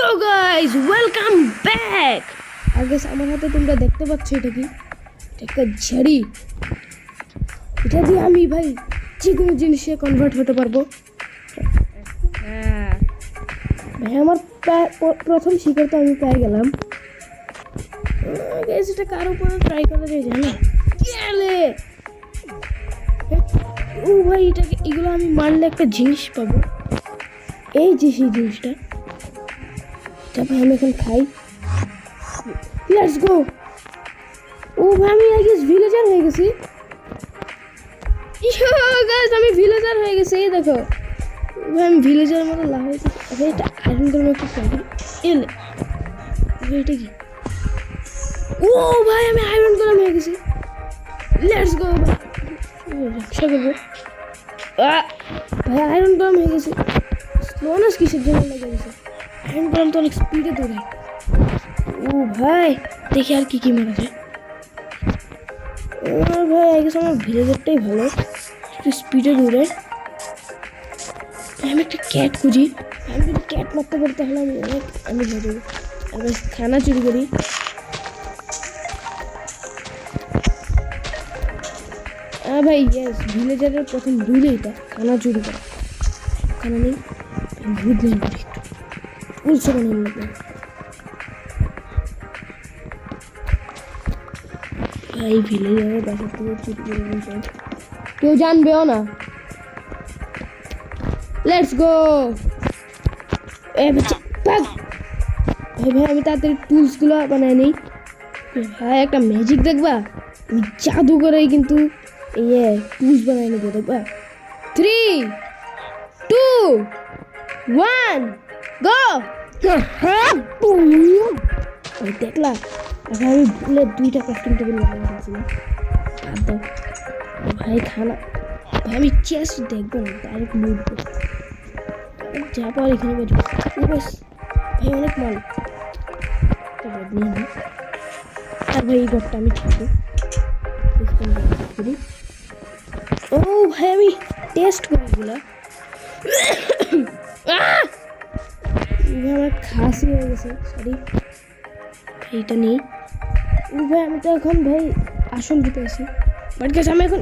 So guys welcome back. আর guys আমার হাতে তোমরা দেখতে পাচ্ছ এটা কি একটা ঝাড়ি। এটা দিয়ে আমি ভাই যে কোনো জিনিসে কনভার্ট হতে পারবো। ভাই আমার প্রথম শিকার তো আমি পেয়ে গেলাম। গাইস এটা কার উপরে ট্রাই করা যায় জানো? গেলে ও ভাই এটাকে এগুলো আমি মারলে একটা জিনিস পাবো। এই যে সেই জিনিসটা ভাই আমি এখন খাই। Let's go. ও ভাই আমি আই গেস ভিলেজার হয়ে গেছি। গাইস আমি ভিলেজার হয়ে গেছি। এই দেখো ভাই আমি ভিলেজার মতো লাভ হয়েছে। এটা আয়রন করে একটু প্যাকেট এলে এটা কি? ও ভাই আমি আয়রন করে হয়ে গেছি। লেটস গো ভাই রক্ষা করবো। ভাই আয়রন গরম হয়ে গেছে। স্লোনেস কিসের জন্য লেগে গেছে? আয়রন গরম তো অনেক স্পিডে দৌড়ায়। ও ভাই দেখি আর কি কি মারা যায়। ভাই আই গেছে আমার ভিলেজারটাই ভালো, একটু স্পিডে দৌড়ায়। আমি একটা ক্যাট খুঁজি। আমি যদি ক্যাট মারতে পারি তাহলে আমি হয়ে যাবো। আমি খানা চুরি করি। ভাই ইয়েস ভিলেজারের প্রথম রুলই এটা, খানা চুরি করা। খানা নেই ভূত নেই করি একটু উলসে বানানো লাগবে। ভাই ভিলেজারের বাসা থেকে চুরি করে নিয়ে কেউ জানবেও না। Let's go. ভাই ভাই আমি তাড়াতাড়ি টুলসগুলো বানায় নিই। ভাই একটা ম্যাজিক দেখবা, আমি জাদু করেই কিন্তু টুলস বানাই নেবো দেখবা। 3, 2, 1 গো। দেখলা এখন আমি ভুলে 2টা ক্রাফটিং টেবিল লাগাই দিয়েছিলাম। ভাই খানা ভাই আমি চেস্ট দেখবো না, ডাইরেক্ট লুটবো যা পাওয়ার এখানে বেরো। বাস ভাই অনেক মাল আর ভাই এই ঘরটা আমি থাকবো। ও ভাই আমি টেস্ট করি এগুলা। আমার খাসি হয়ে গেছে, সরি এইটা নেই। ও ভাই আমি তো এখন ভাই আসল দিতে আছি, বাট গেছে আমি এখন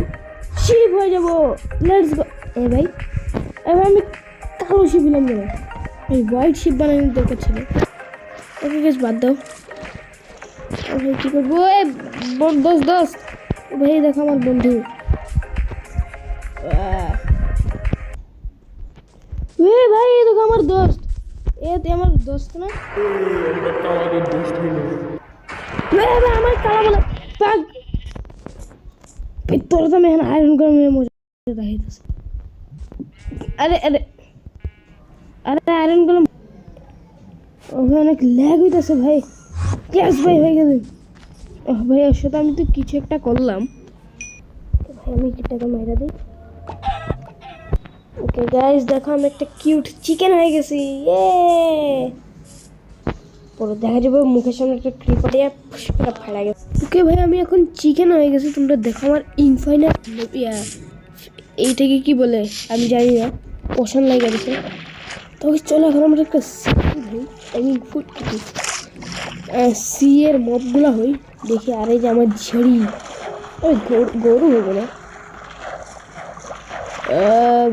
শিপ হয়ে যাবো। Let's go. ভাই এবার আমি কালো শিপ নিলাম কেন? ভাই হোয়াইট শিপ বানানোর দরকার ছিল। ওকে গেছ বাদ দাও। ভাই কী করবো? দোস্ত ভাই দেখো আমার বন্ধু। ভাই দেখো আমার দোস্ত। আমার দোস্ত না আমার কালা বলে পাগ। তোরা তো আমি এখন আয়রন করে মজা দেখাইতেছে। আরে আরে আরে আয়রন করে অনেক ল্যাগ হইতেছে ভাই। ক্লাস ভাই হয়ে গেছে ভাই। ওর সাথে আমি তো কিছু একটা করলাম। ভাই আমি কি টাকা মাইরা দিই। ওকে গাইস দেখো আমি একটা কিউট চিকেন হয়ে গেছি। পরে দেখা যাবে মুখের সামনে একটা ক্রিপার দিয়ে ফুসকা ফাড়া গেছে। ওকে ভাই আমি এখন চিকেন হয়ে গেছি। তোমরা দেখো আমার ইনফাইনাইট এইটাকে কি বলে আমি জানি না, পোষণ লাগে গেছে। তবে চলো এখন আমরা একটা ফুড সি এর মপগুলো হই দেখি। আর এই যে আমার ঝাড়ি গরু হয়ে গেল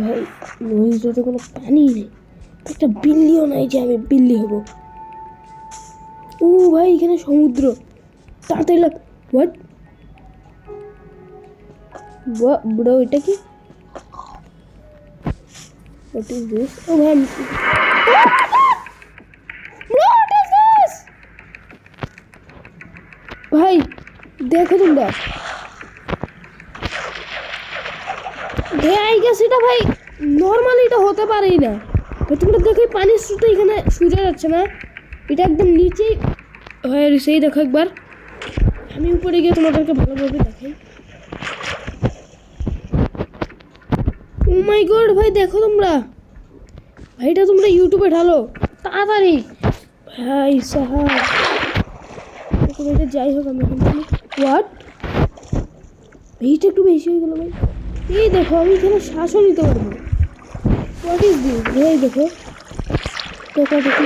ভাই। নদীতে তো কোনো পানি নেই, একটা বিল্লিও নাই যে আমি বিল্লি হব। ও ভাই এখানে সমুদ্র। তাড়াতাড়ি লাগ। হোয়াট ব্রো এটা কি? What is this? ও ভাই ভাই দেখো তোমরা আই গেছে এটা ভাই নর্মালি এটা হতে পারেই না। তোমরা দেখো পানির স্রোতে এখানে সোজা যাচ্ছে না, এটা একদম নিচেই হয়ে রয়েছে। এই দেখো একবার আমি উপরে গিয়ে তোমাদেরকে ভালোভাবে দেখাই। ও মাই গড ভাই দেখো তোমরা, ভাইটা তোমরা ইউটিউবে ঢালো তাড়াতাড়ি ভাই সাহা। এটা যাই হোক আমি এখন হোয়াট এইটা একটু বেশি হয়ে গেল ভাই। এই দেখো আমি এখানে শ্বাসও নিতে পারবো। হোয়াট ইজ দিস ভাই? দেখো দেখো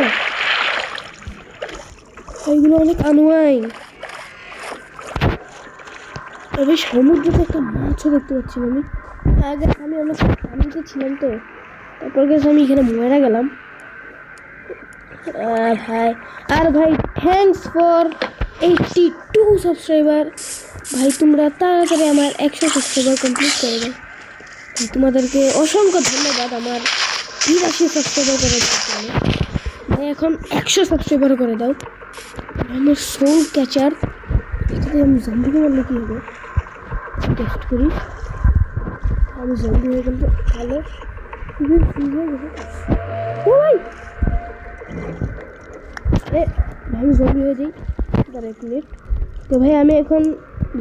এইগুলো অনেক আনওয়াইন। তবে সমুদ্রতে একটা মাছও দেখতে পাচ্ছি আমি। আগে আমি অনেক পানিতে ছিলাম তো, তারপর গেছে আমি এখানে মরে গেলাম ভাই। আর ভাই থ্যাংকস ফর 82 সাবস্ক্রাইবার। ভাই তোমরা তাড়াতাড়ি আমার 100 সাবস্ক্রাইবার কমপ্লিট করে দাও। তোমাদেরকে অসংখ্য ধন্যবাদ আমার 82 সাবস্ক্রাইবার করে দেওয়ার জন্য। ভাই এখন 100 সাবস্ক্রাইবার করে দাও। আমার সোল ক্যাচার, এটাতে আমি জম্বিকে বললে কী হবে টেস্ট করি। আমি জম্বি হয়ে গেলে ভালো। ও ভাই আমি জম্বি হয়ে যাই, দাঁড়া এক মিনিট। তো ভাই আমি এখন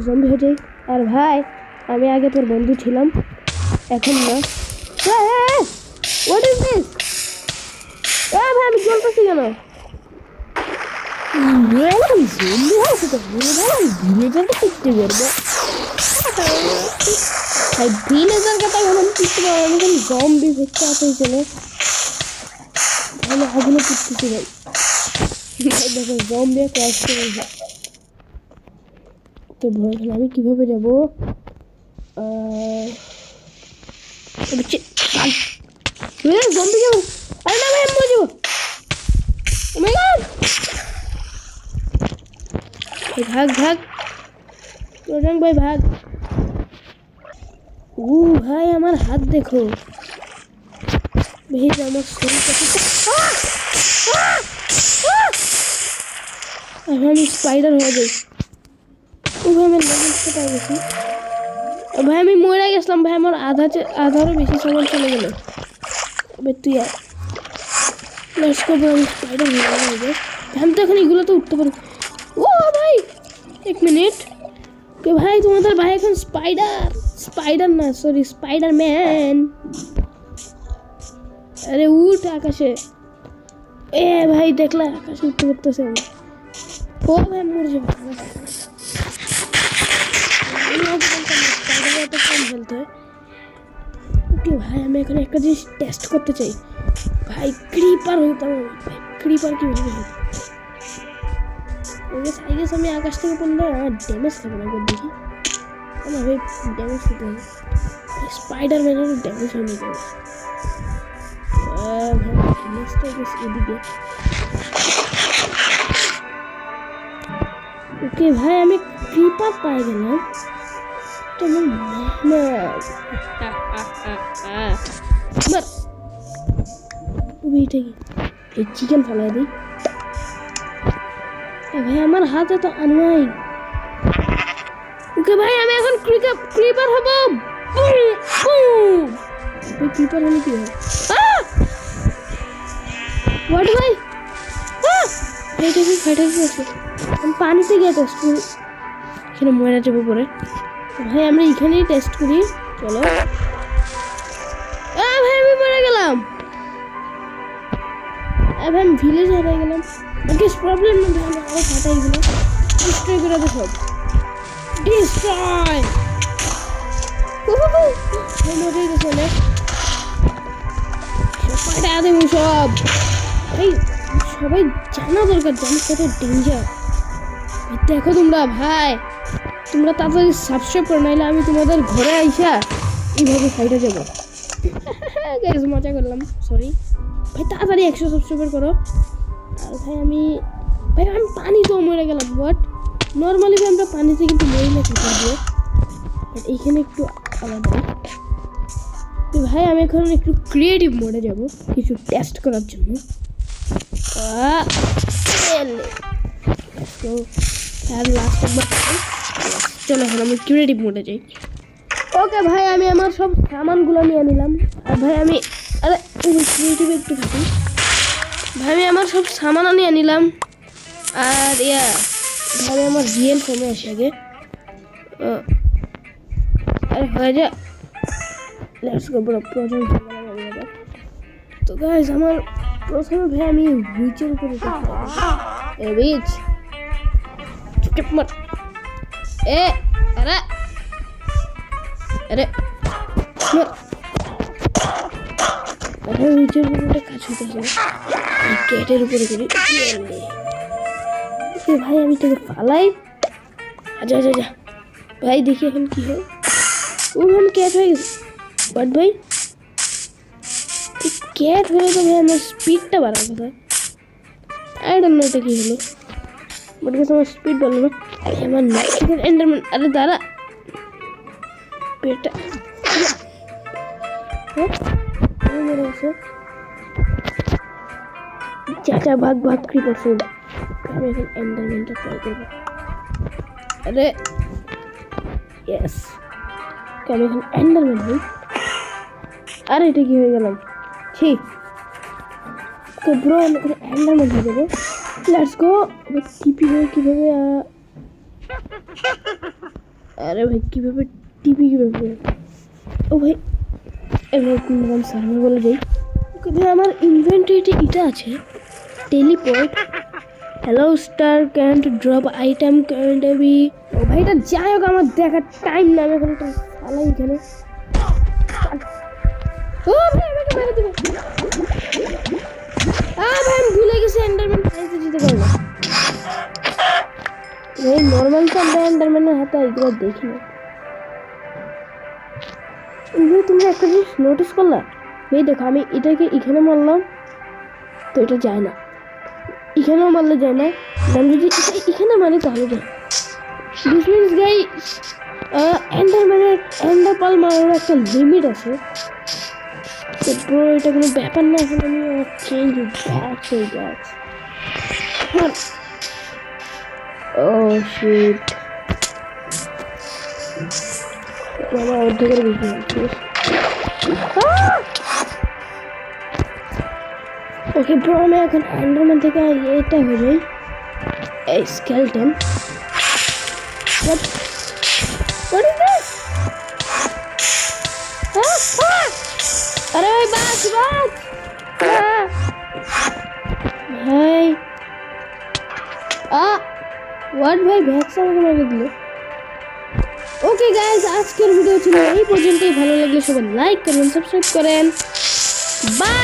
জম্বি হয়ে যাই। আর ভাই আমি আগে তোর বন্ধু ছিলাম, এখন না। What is this? ভাই আমি জ্বলতেছি কেন? জম্বি হয়েছে তো ভিলেজারকে পিটতে পারবো ভাই। ভিলেজারকে তো এখন পিটতে পারবো, আমি এখন জম্বি হচ্ছে আসে চলে আমি আগুনে পিটতেছি ভাই। দেখো জম্বি ক্রাশ করে যায়। তো ভয় আমি কীভাবে যাবো? জম্বি যাবো। আরে না ভাই আমি মরে যাবো। ও মাই গড, ভাগ ভাগ রোজাং ভাই ভাগ। ও ভাই আমার হাত দেখো ভাই, আমার শরীর আমি স্পাইডার হয়ে যাই। ও ভাই আমার লেগেছে পাই গেছি ভাই, আমি মরে গেছিলাম ভাই। আমার আধারও বেশি সময় চলে গেল। এবার তুই আমি স্পাইডার হয়ে যাবে। আমি তো এখন এগুলো তো উঠতে পারি। ও ভাই এক মিনিট, কে ভাই তোমাদের ভাই এখন স্পাইডার না সরি স্পাইডারম্যান। আরে উঠ আকাশে। ভাই দেখলা আকাশে উঠতে করতেছে। ও ভাই মরে যাবো। এত কম ফেলতে হয়। ওকে ভাই আমি এখানে একটা জিনিস টেস্ট করতে চাই ভাই। ক্রিপার হইতাম ভাই, ক্রিপার কীভাবে হয়? আমি আকাশ থেকে পড়লে আমার ড্যামেজ খাবো না, দেখি আমার ভাই ড্যামেজ খেতে হবে। স্পাইডারম্যানের ড্যামেজ হয়ে নিয়ে যাবে এদিকে। ওকে ভাই আমি ক্রিপার পাই গেলাম। চিকেন ফেলাই দিই ভাই, আমার হাতে তো আনওয়াইন। ওকে ভাই আমি এখন ক্রিপার হব। ক্রিপার হলে কি হয়? হোয়াট ভাই ফাইটার আছে। আমি পানিতে গিয়ে টেস্ট করি, এখানে মরে যাবো পরে। ভাই আমরা এখানেই টেস্ট করি, চলো। ভাই আমি মরে গেলাম। ভাই আমি ভিলেজ হারাই গেলাম। প্রবলেম না ভাই, আমি আরো ফাটাই গেলাম। ডিস্ট্রয় করে দেবো সব, ডিস্ট্রয়। মরেই গেছে অনেক, ফাটা দেবো সব। ভাই সবাই জানা দরকার জানি কত ডেঞ্জার। দেখো তোমরা ভাই, তোমরা তাড়াতাড়ি সাবস্ক্রাইব করো, নাহলে আমি তোমাদের ঘরে আইসা এইভাবে ফাইটে যাবো। মজা করলাম, সরি ভাই। তাড়াতাড়ি 100 সাবস্ক্রাইবার করো। আর ভাই আমি পানিতেও মরে গেলাম। বাট নর্মালি আমরা পানিতে কিন্তু মরি না কুকুর দিয়ে, বাট এইখানে একটু আলাদা। তো ভাই আমি এখন একটু ক্রিয়েটিভ মোডে যাব কিছু টেস্ট করার জন্য। তো লাস্ট একবার চলো এখন আমি ক্রিয়েটিভ মোডে যাই। ওকে ভাই আমি আমার সব সামানগুলো নিয়ে নিলাম। আর ভাই আমি ক্রিয়েটিভ একটু থাকি ভাই, আমি আমার সব সামানও নিয়ে নিলাম। আর ভাই আমার রিয়েল ফোনে আসে আগে হয়ে যা। Let's go bro. তো গাইস আমার প্রথমে ভাই আমি হুইচের উপরে বিচ আরে আরে হুইচের উপরে কাজ হইতেছে, গেটের উপরে করি। ওকে ভাই আমি তোকে পালাই। আচ্ছা আচ্ছা আচ্ছা ভাই দেখি এখন কি হয়। ও আমি ক্যাট হয়ে গেছে। বাট ভাই ক্যাট হলে তো ভাই আমার স্পিডটা বাড়ার কথা। আই ডোন্ট নো এটা কি হলো, বাট গেছে আমার স্পিড বাড়লো না। আমার নাইট্রিকের এন্ডারম্যান, আরে দাঁড়া পেটটা মেরে গেছে। চাচা ভাগ ভাগ ক্রিপার ফুড। আমি এখন এন্ডারম্যানটা ট্রাই করবো। আরে ইয়েস, আমি এখন এন্ডারম্যান হই। আরে এটা কি হয়ে গেলাম, ঠিক তো ব্রো আমি এখন এন্ডারম্যান হয়ে যাবো। Let's go. টিপি হয়ে কীভাবে, আরে ভাই কীভাবে টিপি কীভাবে, ও ভাই এরকম সার্ভার বলে যাই। ওকে ভাই আমার ইনভেন্টরিতে এটা আছে teleport, hello star can't drop item can't be. ও ভাই এটা যাই হোক আমার দেখার টাইম না, আমি এখন একটা সালাই এখানে। ও ভাই আমাকে মেরে দেবে। ভাই আমি ভুলে গেছি এন্ডারম্যান প্রাইজে জিতে পারবো না। ভাই নর্মাল তো আমরা এন্ডারম্যানের হাতে এগুলো দেখি না। তোমরা একটা জিনিস নোটিস করলা ভাই, দেখো আমি এটাকে এখানে মারলাম তো এটা যায় না, এখানেও মারলে যায় না, আমি যদি এখানে মারি তাহলে যায়। দিস মিনস গাই এন্ডারম্যানের এন্ডার পাল মারার একটা লিমিট আছে। তো ব্রো এটা কোনো ব্যাপার না, এখন আমি চেঞ্জ ব্যাক হয়ে যাচ্ছি। ও শিট, আমার অর্ধেকের বেশি হচ্ছে। ওকে ব্রো আমি এখন এন্ডারম্যান থেকে এটা হয়ে যাই এই স্কেলটন। What is this? আরে ভাই বাস বাস ভাই হোয়াট ভাই ভ্যাক্স আমাকে মেরে দিল। ওকে গাইস আজকের ভিডিও ছিল এই পর্যন্তই। ভালো লাগলে সবাই লাইক করেন, সাবস্ক্রাইব করেন। বাই।